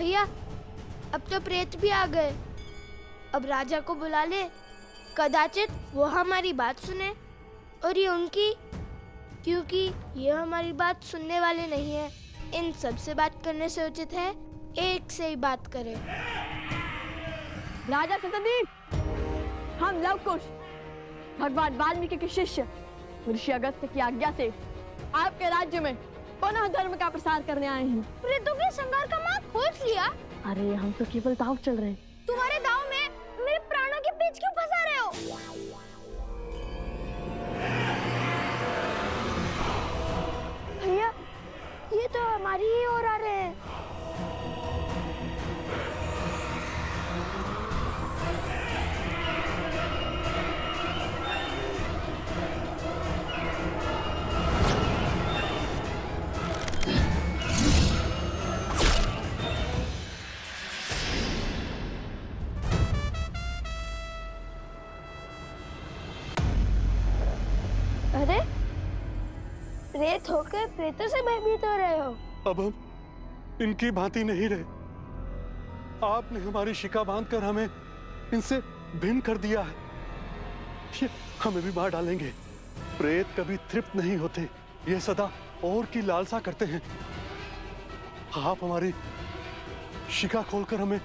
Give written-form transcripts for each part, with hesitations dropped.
भैया, अब तो प्रेत भी आ गए। अब राजा को बुला ले, कदाचित वो हमारी बात सुने और ये उनकी, क्योंकि ये हमारी बात सुनने वाले नहीं है। इन सब से बात करने से उचित है एक से ही बात करें। राजा सत्यजीत, हम लव कुश भगवान वाल्मीकि के शिष्य ऋषि अगस्त की आज्ञा से आपके राज्य में पुनः धर्म का प्रसार करने आए हैं। प्रेतों के संहार का मार्ग खोज लिया? अरे हम तो केवल दांव चल रहे हैं। तुम्हारे दांव में मेरे प्राणों के पेच क्यों फंसा रहे हो? भैया, ये तो हमारी ही ओर आ रहे हैं। अरे, प्रेत होकर प्रेतों से भयभीत हो रहे हो? अब हम इनकी भांति नहीं रहे। आपने हमारी शिका बांधकर हमें इनसे भिन्न कर दिया है। ये हमें भी मार डालेंगे। प्रेत कभी तृप्त नहीं होते, ये सदा और की लालसा करते हैं। आप हमारी शिका खोलकर हमें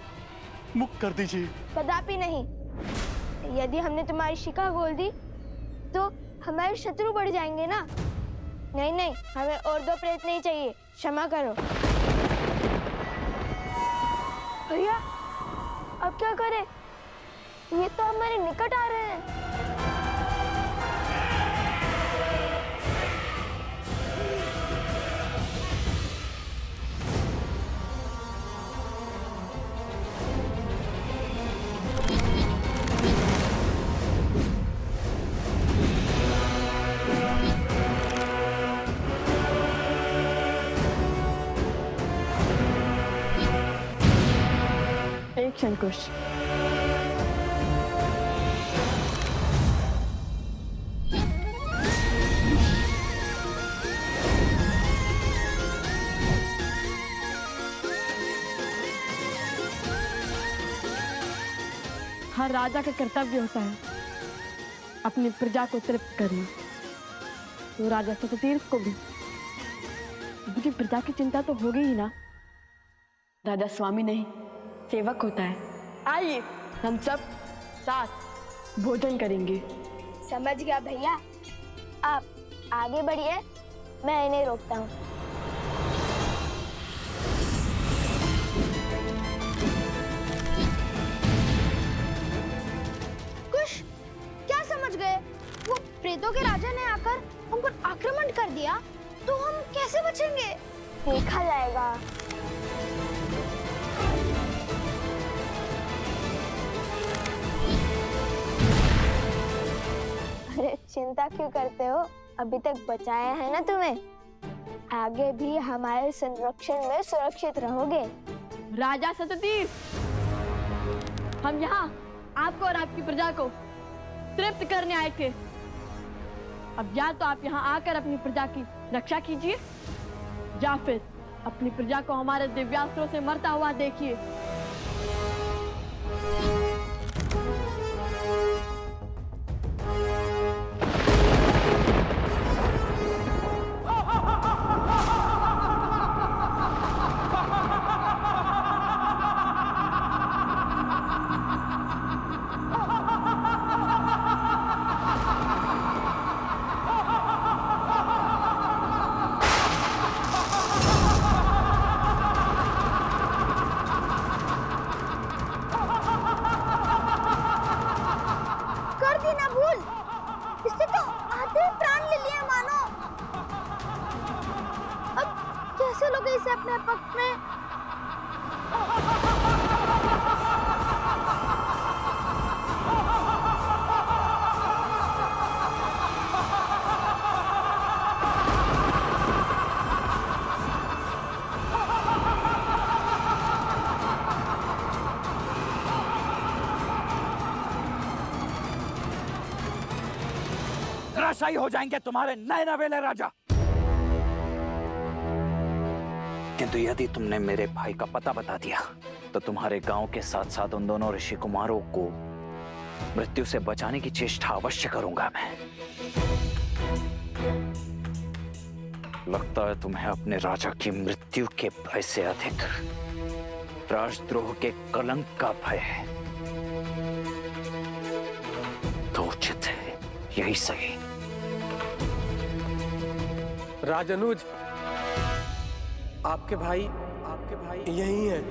मुक्त कर दीजिए। कदापि नहीं। यदि हमने तुम्हारी शिका खोल दी तो हमारे शत्रु बढ़ जाएंगे ना। नहीं नहीं, हमें और दो प्रेत नहीं चाहिए, क्षमा करो। भैया, अब क्या करें? ये तो हमारे निकट आ रहे हैं। एक क्षण कुश। हर राजा का कर्तव्य होता है अपनी प्रजा को तृप्त करना। तो राजा सत्यतीर्थ को भी उनकी प्रजा की चिंता तो होगी ही ना। राजा स्वामी नहीं, सेवक होता है। आइए हम सब साथ भोजन करेंगे। समझ गया भैया, आप आगे बढ़िए, मैं इन्हें रोकता हूँ। कुश, क्या समझ गए? वो प्रेतों के राजा ने आकर हम पर आक्रमण कर दिया, तो हम कैसे बचेंगे? देखा जाएगा। अरे चिंता क्यों करते हो? अभी तक बचाया है ना तुम्हें। आगे भी हमारे संरक्षण में सुरक्षित रहोगे। राजा सत्यतीर्थ, हम यहाँ आपको और आपकी प्रजा को तृप्त करने आए थे। अब या तो आप यहाँ आकर अपनी प्रजा की रक्षा कीजिए या फिर अपनी प्रजा को हमारे दिव्यास्त्रों से मरता हुआ देखिए। इसे अपने पक्ष में। धराशायी हो जाएंगे तुम्हारे नए नवेले राजा। किंतु यदि तुमने मेरे भाई का पता बता दिया तो तुम्हारे गांव के साथ साथ उन दोनों ऋषि कुमारों को मृत्यु से बचाने की चेष्टा अवश्य करूंगा मैं। लगता है तुम्हें अपने राजा की मृत्यु के भय से अधिक राजद्रोह के कलंक का भय है। तो उचित है, यही सही। राजनुज, आपके भाई यही हैं।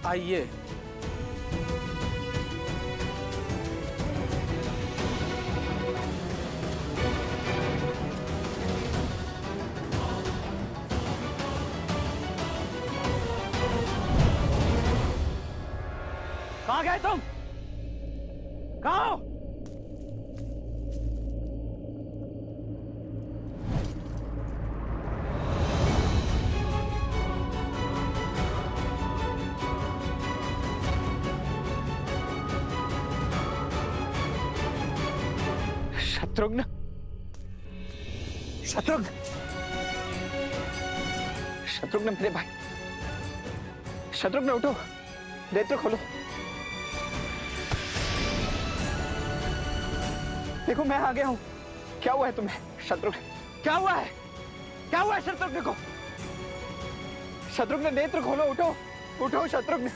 आइए। कहां गए तुम? कहां हो? शत्रुघ्न, शत्रुघ्न, शत्रुघ्न मेरे भाई, शत्रुघ्न उठो, नेत्र खोलो। देखो मैं आ गया हूं। क्या हुआ है तुम्हें शत्रुघ्न? क्या हुआ है? क्या हुआ है शत्रुघ्न को? शत्रुघ्न नेत्र खोलो, उठो, उठो शत्रुघ्न,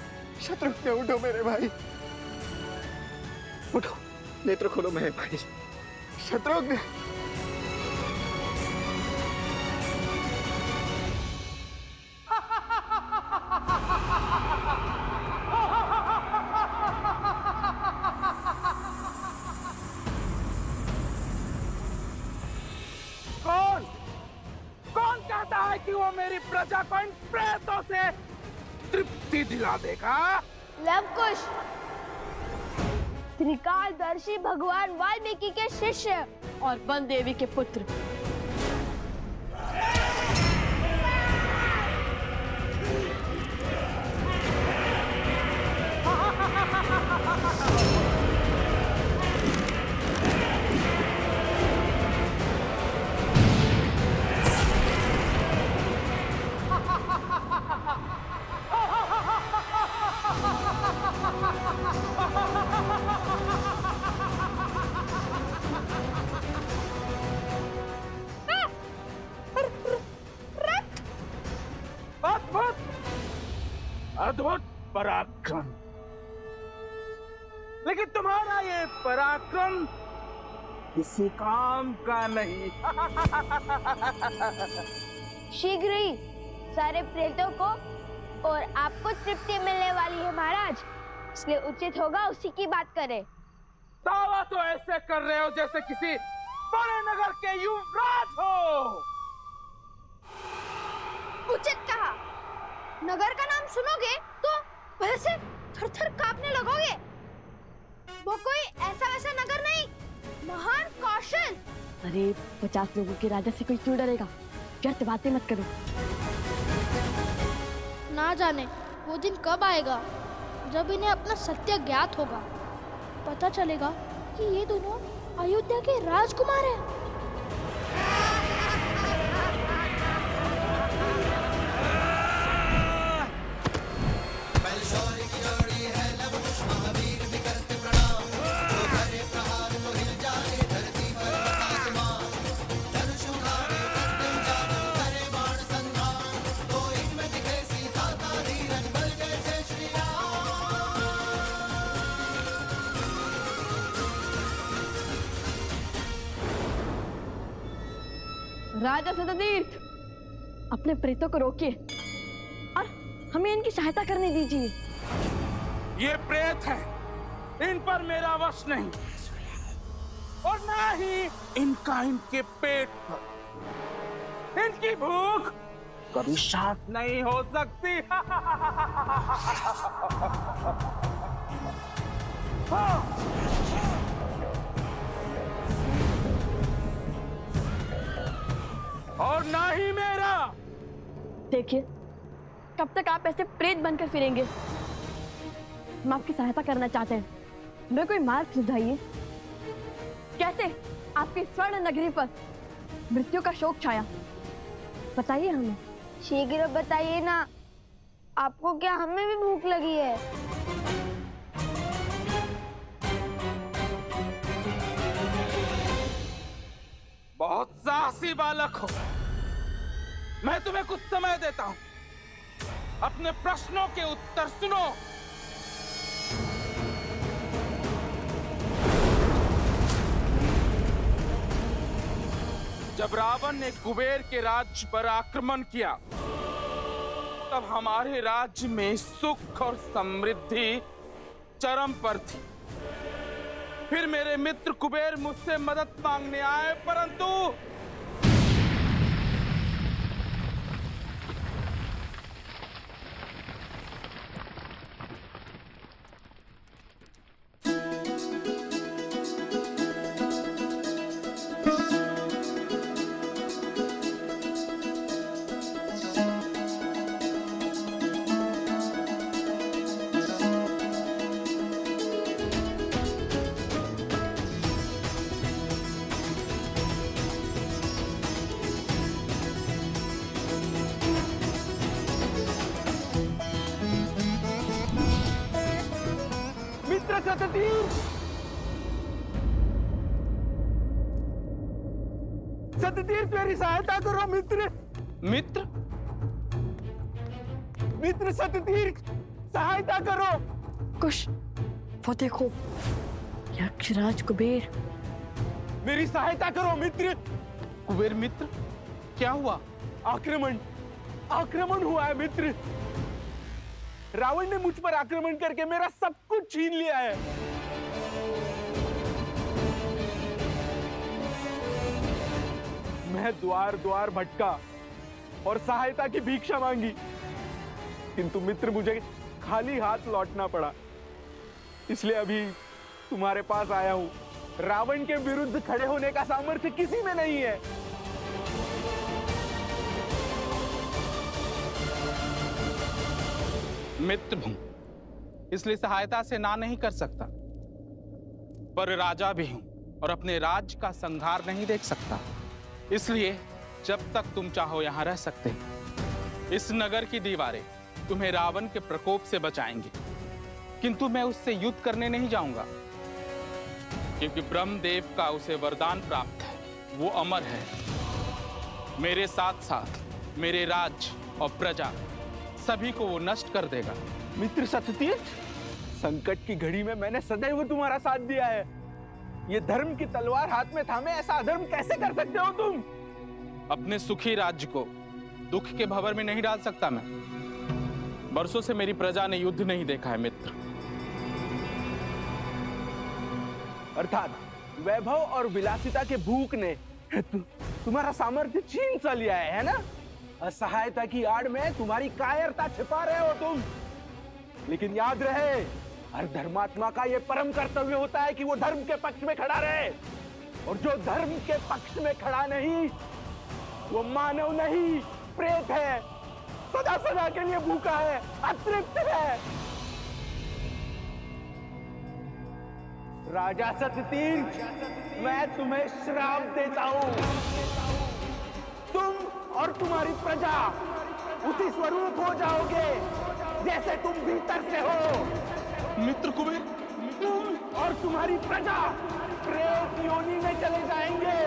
शत्रुघ्न उठो मेरे भाई, उठो, नेत्र खोलो मेरे भाई, शत्रुघ्न। कौन कहता है कि वो मेरी प्रजा को इन प्रेतों से तृप्ति दिला देगा? लवकुश, त्रिकालदर्शी भगवान वाल्मीकि के शिष्य और वन देवी के पुत्र। अद्भुत पराक्रम, लेकिन तुम्हारा ये पराक्रम किसी काम का नहीं। शीघ्र ही सारे प्रेतों को और आपको तृप्ति मिलने वाली है महाराज, इसलिए उचित होगा उसी की बात करें। दावा तो ऐसे कर रहे हो जैसे किसी बड़े नगर के युवराज हो। उचित कहा। नगर का नाम सुनोगे तो वैसे थर-थर कांपने लगोगे। वो कोई ऐसा वैसा नगर नहीं, महान कौशल। अरे 50 लोगों के राजा से कोई क्यों डरेगा? व्यर्थ बातें मत करो। ना जाने वो दिन कब आएगा जब इन्हें अपना सत्य ज्ञात होगा। पता चलेगा कि ये दोनों अयोध्या के राजकुमार हैं। राजा सततीर्थ, अपने प्रेतों को रोकिए और हमें इनकी सहायता करने दीजिए। ये प्रेत है, इन पर मेरा वश नहीं, और ना ही इनका इनके पेट पर। इनकी भूख कभी शांत नहीं हो सकती। और ना ही मेरा। देखिए, कब तक आप ऐसे प्रेत बनकर फिरेंगे? हम आपकी सहायता करना चाहते हैं। हमें कोई मार्ग सुझाइए। कैसे आपकी स्वर्ण नगरी पर मृत्यु का शोक छाया, बताइए हमें। शीघ्र बताइए ना, आपको क्या हमें भी भूख लगी है? बहुत साहसी बालक हो। मैं तुम्हें कुछ समय देता हूं, अपने प्रश्नों के उत्तर सुनो। जब रावण ने कुबेर के राज्य पर आक्रमण किया, तब हमारे राज्य में सुख और समृद्धि चरम पर थी। फिर मेरे मित्र कुबेर मुझसे मदद मांगने आए, परंतु सततीर्थ मेरी सहायता करो मित्र। मित्र मित्र सततीर्थ सहायता करो। कुश, वो देखो, यक्षराज कुबेर। मेरी सहायता करो मित्र। कुबेर मित्र, क्या हुआ? आक्रमण हुआ है मित्र। रावण ने मुझ पर आक्रमण करके मेरा सब कुछ छीन लिया है। मैं द्वार द्वार भटका और सहायता की भिक्षा मांगी, किंतु मित्र मुझे खाली हाथ लौटना पड़ा। इसलिए अभी तुम्हारे पास आया हूं। रावण के विरुद्ध खड़े होने का सामर्थ्य किसी में नहीं है। मित्र हूं, इसलिए सहायता से ना नहीं कर सकता, पर राजा भी हूं और अपने राज्य का संहार नहीं देख सकता। इसलिए जब तक तुम चाहो यहां रह सकते हो। इस नगर की दीवारें तुम्हें रावण के प्रकोप से बचाएंगी, किंतु मैं उससे युद्ध करने नहीं जाऊंगा, क्योंकि ब्रह्मदेव का उसे वरदान प्राप्त है, वो अमर है। मेरे साथ साथ मेरे राज्य और प्रजा सभी को वो नष्ट कर देगा। मित्र सततीर्थ, संकट की घड़ी में मैंने सदैव तुम्हारा साथ दिया है। ये धर्म की तलवार हाथ में थामे ऐसा अधर्म कैसे कर सकते हो तुम? अपने सुखी राज्य को दुख के भंवर में नहीं डाल सकता मैं। बरसों से मेरी प्रजा ने युद्ध नहीं देखा है मित्र। अर्थात वैभव और विलासिता के भूख ने तुम्हारा सामर्थ्य छीन सा लिया है ना? असहायता की आड़ में तुम्हारी कायरता छिपा रहे हो तुम। लेकिन याद रहे, हर धर्मात्मा का यह परम कर्तव्य होता है कि वो धर्म के पक्ष में खड़ा रहे, और जो धर्म के पक्ष में खड़ा नहीं, वो मानव नहीं, प्रेत है, सदा सदा के लिए भूखा है, अतृप्त है। राजा सततीर्थ, मैं तुम्हें श्राप देता हूं। तुम और तुम्हारी प्रजा उसी स्वरूप हो जाओगे जैसे तुम भीतर से हो। मित्र कुबेर, तुम और तुम्हारी प्रजा प्रेत योनि में चले जाएंगे।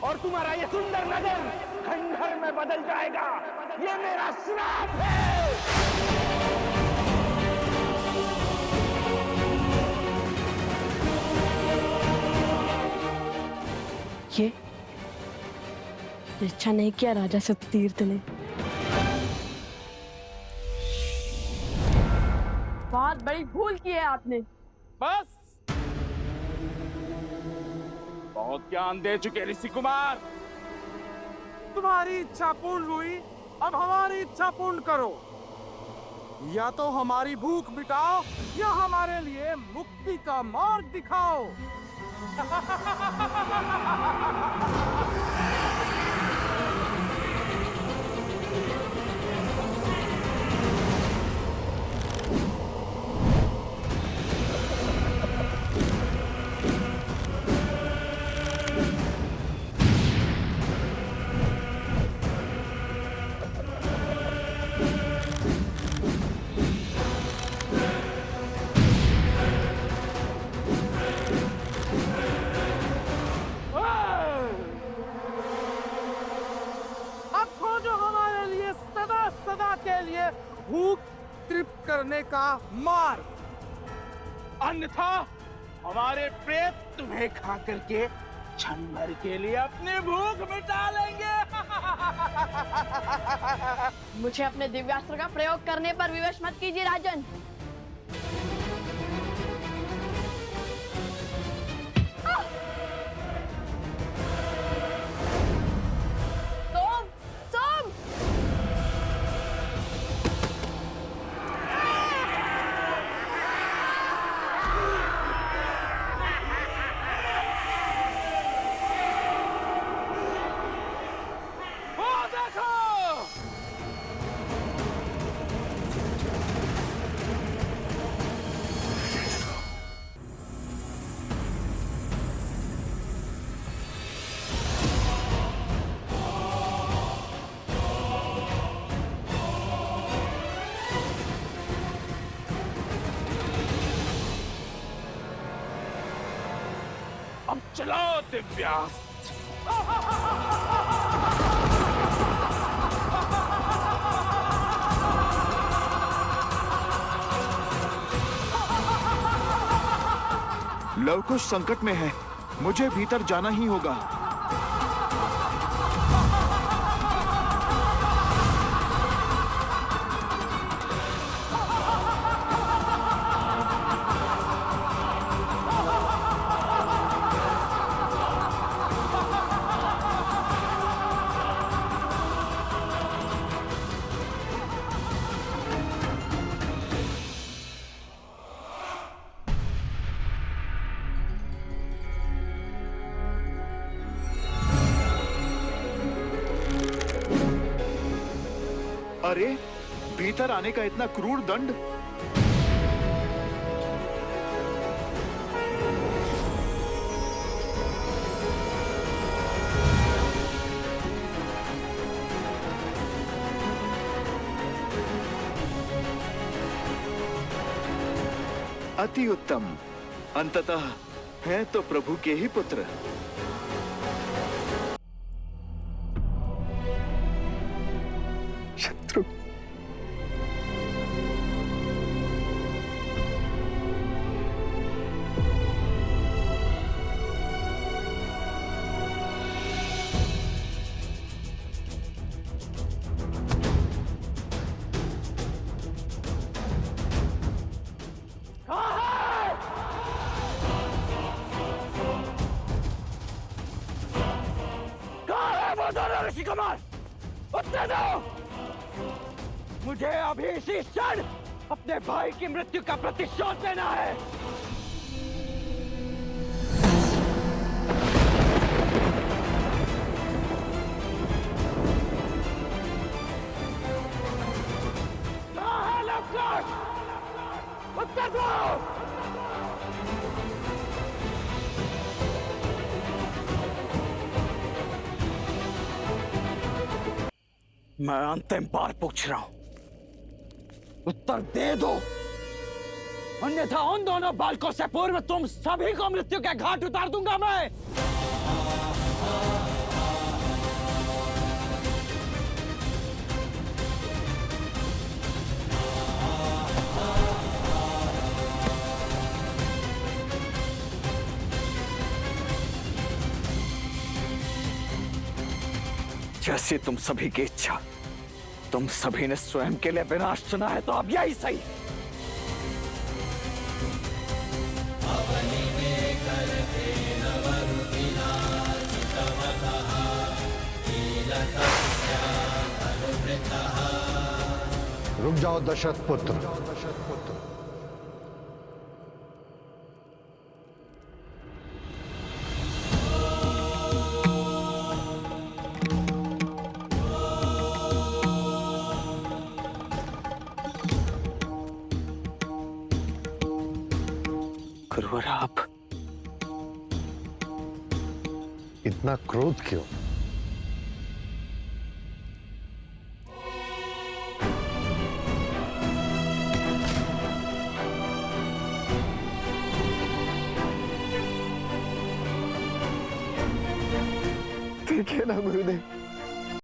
और तुम्हारा ये सुंदर नगर खंडहर में बदल जाएगा। ये मेरा श्राप है। ये अच्छा नहीं किया राजा सततीर्थ ने। बहुत बड़ी भूल की है आपने। बस, बहुत ज्ञान दे चुके ऋषि कुमार। तुम्हारी इच्छा पूर्ण हुई, अब हमारी इच्छा पूर्ण करो। या तो हमारी भूख मिटाओ या हमारे लिए मुक्ति का मार्ग दिखाओ। के लिए भूख तृप्त करने का मार्ग, अन्यथा हमारे प्रेत तुम्हें खा करके क्षण भर के लिए अपनी भूख मिटा लेंगे। मुझे अपने दिव्यास्त्र का प्रयोग करने पर विवश मत कीजिए राजन। सोम, सोम! वो देखो, अब चलाओ दिव्यास्त्र। लवकुश संकट में है, मुझे भीतर जाना ही होगा। अरे, भीतर आने का इतना क्रूर दंड! अति उत्तम। अंततः हैं तो प्रभु के ही पुत्र। शत्रु, ऋषि कुमार, उत्तर दो! मुझे अभी इसी क्षण अपने भाई की मृत्यु का प्रतिशोध देना है। कहाँ है लवकुश? उत्तर दो! मैं अंतिम बार पूछ रहा हूं, उत्तर दे दो, अन्यथा उन दोनों बालकों से पूर्व तुम सभी को मृत्यु के घाट उतार दूंगा मैं। जैसी तुम सभी की इच्छा, तुम सभी ने स्वयं के लिए विनाश चुना है, तो अब यही सही। रुक जाओ दशरथ पुत्र। गुरुवर, आप इतना क्रोध क्यों? देखिए ना गुरुदेव,